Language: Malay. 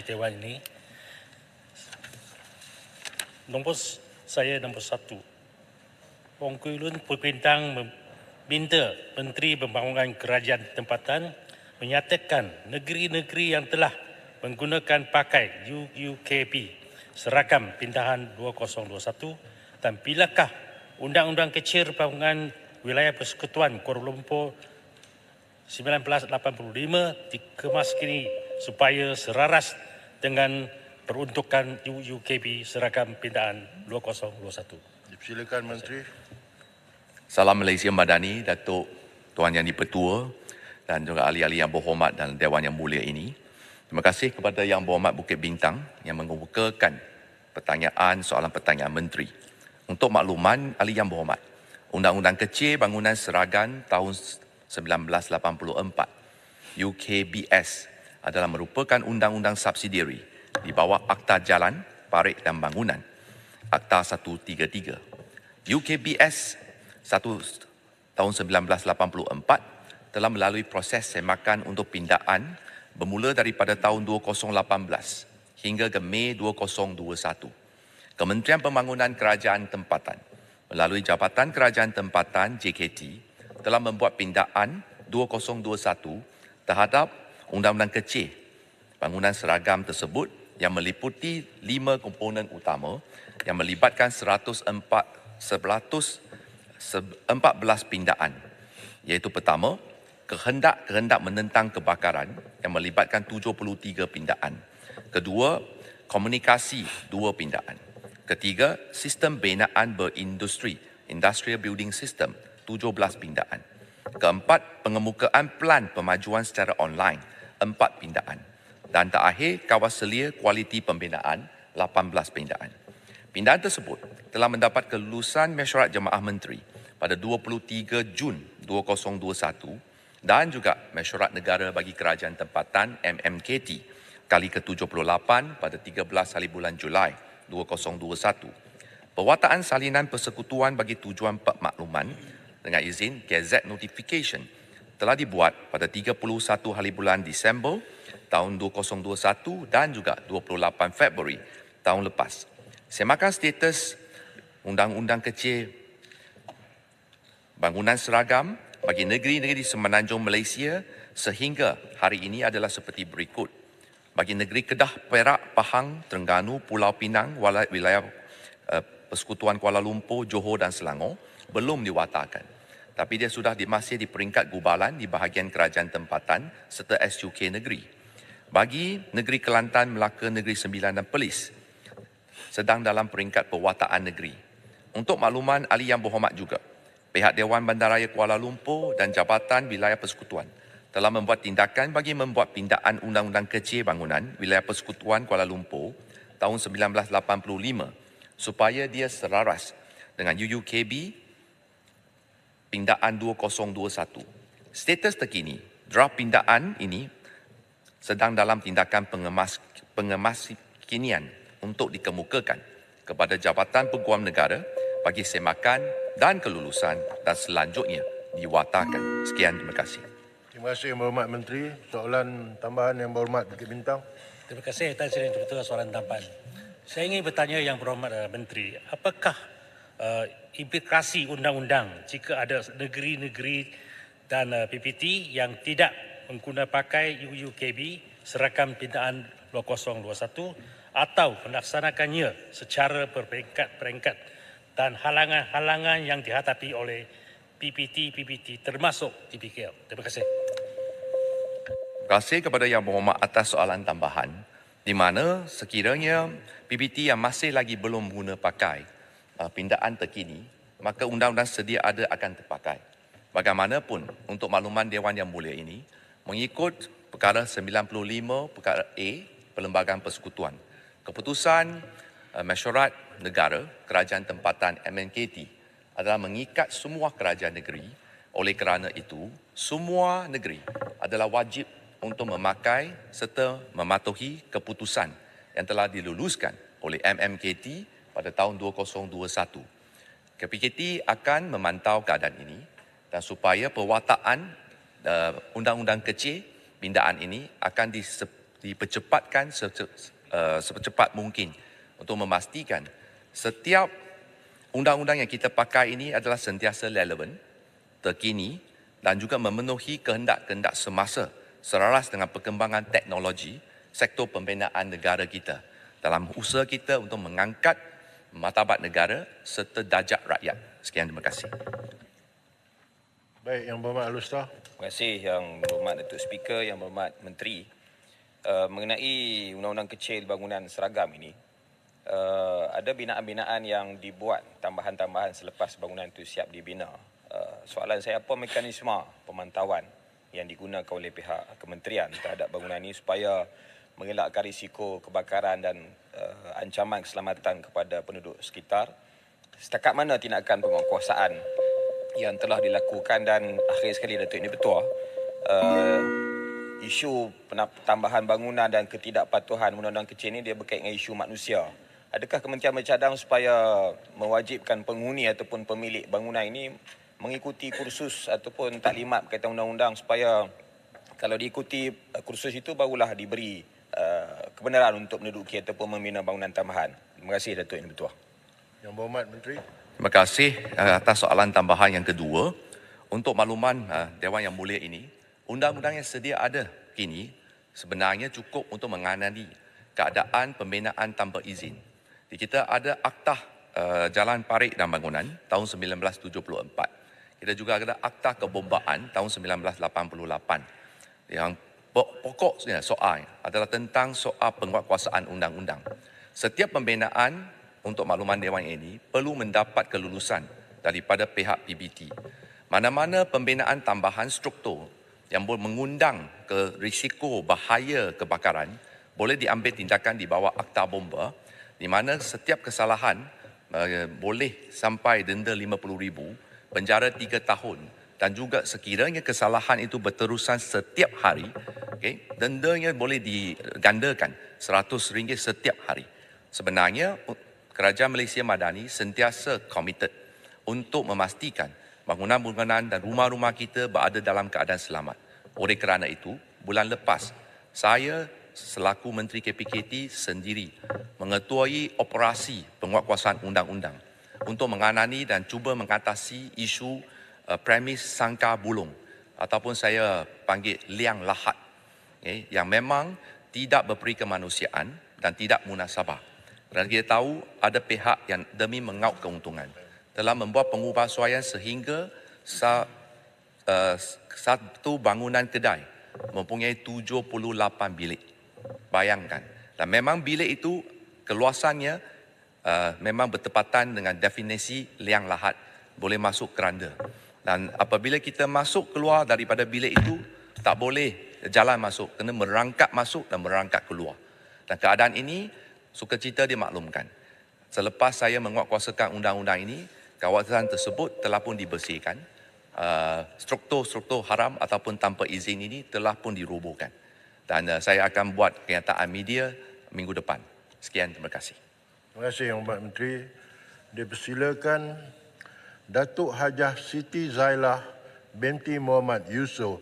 Dewan ini. Saya nombor 1. Bengkulu Perintang meminta Menteri Pembangunan Kerajaan Tempatan menyatakan negeri-negeri yang telah menggunakan pakai UUKP seragam pindahan 2021 dan bilakah Undang-Undang Kecil Pembangunan Wilayah Persekutuan Kuala Lumpur 1985 dikemas kini supaya selaras dengan peruntukan UUKP seragam pindahan 2021. Silakan Menteri. Salam Malaysia Madani, Datuk Tuan Yang Di-Pertua dan juga ahli-ahli yang berhormat dalam Dewan yang mulia ini. Terima kasih kepada Yang Berhormat Bukit Bintang yang mengemukakan soalan pertanyaan Menteri. Untuk makluman ahli yang berhormat, Undang-Undang Kecil Bangunan Seragam tahun 1984 UKBS adalah merupakan undang-undang subsidiari di bawah Akta Jalan, Parit dan Bangunan Akta 133. UKBS tahun 1984 telah melalui proses semakan untuk pindaan bermula daripada tahun 2018 hingga ke Mei 2021. Kementerian Pembangunan Kerajaan Tempatan melalui Jabatan Kerajaan Tempatan JKT telah membuat pindaan 2021 terhadap Undang-Undang Kecil Bangunan Seragam tersebut yang meliputi 5 komponen utama yang melibatkan 114 pindaan, iaitu pertama, kehendak menentang kebakaran yang melibatkan 73 pindaan. Kedua, komunikasi 2 pindaan. Ketiga, sistem binaan berindustri, Industrial Building System, 17 pindaan. Keempat, pengemukaan pelan pemajuan secara online, 4 pindaan. Dan terakhir, kawal selia kualiti pembinaan, 18 pindaan. Pindaan tersebut telah mendapat kelulusan Mesyuarat Jemaah Menteri pada 23 Jun 2021 dan juga Mesyuarat Negara bagi Kerajaan Tempatan MMKT kali ke-78 pada 13 hari bulan Julai 2021. Perwataan salinan persekutuan bagi tujuan pemakluman dengan izin Gazette Notification telah dibuat pada 31 hari bulan Disember tahun 2021 dan juga 28 Februari tahun lepas. Semakan status Undang-Undang Kecil Bangunan Seragam bagi negeri-negeri di Semenanjung Malaysia sehingga hari ini adalah seperti berikut. Bagi negeri Kedah, Perak, Pahang, Terengganu, Pulau Pinang, wilayah Persekutuan Kuala Lumpur, Johor dan Selangor belum diwatakan. Tapi dia sudah masih di peringkat gubalan di bahagian kerajaan tempatan serta SUK negeri. Bagi negeri Kelantan, Melaka, Negeri Sembilan dan Perlis sedang dalam peringkat perwataan negeri. Untuk makluman ahli yang berhormat juga, pihak Dewan Bandaraya Kuala Lumpur dan Jabatan Wilayah Persekutuan telah membuat tindakan bagi membuat pindaan Undang-Undang Kecil Bangunan Wilayah Persekutuan Kuala Lumpur tahun 1985 supaya dia selaras dengan UUKB pindaan 2021. Status terkini, draft pindaan ini sedang dalam tindakan pengemas kinian untuk dikemukakan kepada Jabatan Peguam Negara bagi semakan dan kelulusan dan selanjutnya diwatakan. Sekian, terima kasih. Terima kasih Yang Berhormat Menteri. Soalan tambahan Yang Berhormat Bukit Bintang. Terima kasih Tan Sri Yang soalan tambahan. Saya ingin bertanya Yang Berhormat Menteri, apakah implikasi undang-undang jika ada negeri-negeri dan PPT yang tidak menggunakan pakai UUKB seragam pindaan 2021 atau melaksanakannya secara berperingkat-peringkat dan halangan-halangan yang dihadapi oleh PPT termasuk TPKL. Terima kasih. Terima kasih kepada Yang Berhormat atas soalan tambahan di mana sekiranya PPT yang masih lagi belum guna pakai pindaan terkini, maka undang-undang sedia ada akan terpakai. Bagaimanapun, untuk makluman Dewan Yang Mulia ini, mengikut perkara 95 perkara A Perlembagaan Persekutuan, keputusan Mesyuarat Negara Kerajaan Tempatan MNKT adalah mengikat semua kerajaan negeri. Oleh kerana itu, semua negeri adalah wajib untuk memakai serta mematuhi keputusan yang telah diluluskan oleh MMKT pada tahun 2021. KPKT akan memantau keadaan ini dan supaya perwataan Undang-Undang Kecil Pindaan ini akan dipercepatkan secepat mungkin untuk memastikan setiap undang-undang yang kita pakai ini adalah sentiasa relevan, terkini dan juga memenuhi kehendak-kehendak semasa selaras dengan perkembangan teknologi sektor pembinaan negara kita dalam usaha kita untuk mengangkat martabat negara serta darjat rakyat. Sekian, terima kasih. Baik, Yang Berhormat Alustar. Terima kasih Yang Berhormat Datuk Speaker, Yang Berhormat Menteri. Mengenai undang-undang kecil bangunan seragam ini, ada binaan-binaan yang dibuat tambahan-tambahan selepas bangunan itu siap dibina. Soalan saya, apa mekanisme pemantauan yang digunakan oleh pihak kementerian terhadap bangunan ini supaya mengelakkan risiko kebakaran dan ancaman keselamatan kepada penduduk sekitar? Setakat mana tindakan penguatkuasaan yang telah dilakukan? Dan akhir sekali, Datuk, ini betul, isu tambahan bangunan dan ketidakpatuhan undang-undang kecil ini dia berkait dengan isu manusia. Adakah kementerian bercadang supaya mewajibkan penghuni ataupun pemilik bangunan ini mengikuti kursus ataupun taklimat berkaitan undang-undang, supaya kalau diikuti kursus itu barulah diberi kebenaran untuk menduduki ataupun membina bangunan tambahan? Terima kasih, Datuk, ini betul. Yang Berhormat Menteri. Terima kasih atas soalan tambahan yang kedua. Untuk makluman Dewan Yang Mulia ini, undang-undang yang sedia ada kini sebenarnya cukup untuk mengenali keadaan pembinaan tanpa izin. Jadi kita ada Aktah Jalan Parit dan Bangunan tahun 1974. Kita juga ada Aktah Kebombaan tahun 1988. Yang pokoknya soal adalah tentang soal penguatkuasaan undang-undang. Setiap pembinaan untuk makluman Dewan ini perlu mendapat kelulusan daripada pihak PBT. Mana-mana pembinaan tambahan struktur yang boleh mengundang ke risiko bahaya kebakaran boleh diambil tindakan di bawah Akta Bomba, di mana setiap kesalahan boleh sampai denda RM50,000, penjara 3 tahun, dan juga sekiranya kesalahan itu berterusan setiap hari, dendanya boleh digandakan RM100 setiap hari. Sebenarnya Kerajaan Malaysia Madani sentiasa komited untuk memastikan bangunan-bangunan dan rumah-rumah kita berada dalam keadaan selamat. Oleh kerana itu, bulan lepas, saya selaku Menteri KPKT sendiri mengetuai operasi penguatkuasaan undang-undang untuk mengenali dan cuba mengatasi isu premis sangka bulung ataupun saya panggil liang lahat, yang memang tidak berperi kemanusiaan dan tidak munasabah. Kerana kita tahu ada pihak yang demi mengaut keuntungan telah membuat pengubahsuaian sehingga satu bangunan kedai mempunyai 78 bilik. Bayangkan. Dan memang bilik itu keluasannya memang bertepatan dengan definisi liang lahat, boleh masuk keranda. Dan apabila kita masuk keluar daripada bilik itu, tak boleh jalan masuk, kena merangkak masuk dan merangkak keluar. Dan keadaan ini sukacita dimaklumkan. Selepas saya menguatkuasakan undang-undang ini, kawasan tersebut telah pun dibersihkan. Struktur-struktur haram ataupun tanpa izin ini telah pun dirobohkan. Dan saya akan buat kenyataan media minggu depan. Sekian, terima kasih. Terima kasih Yang Berhormat Menteri. Dipersilakan Datuk Hajah Siti Zailah binti Muhammad Yusof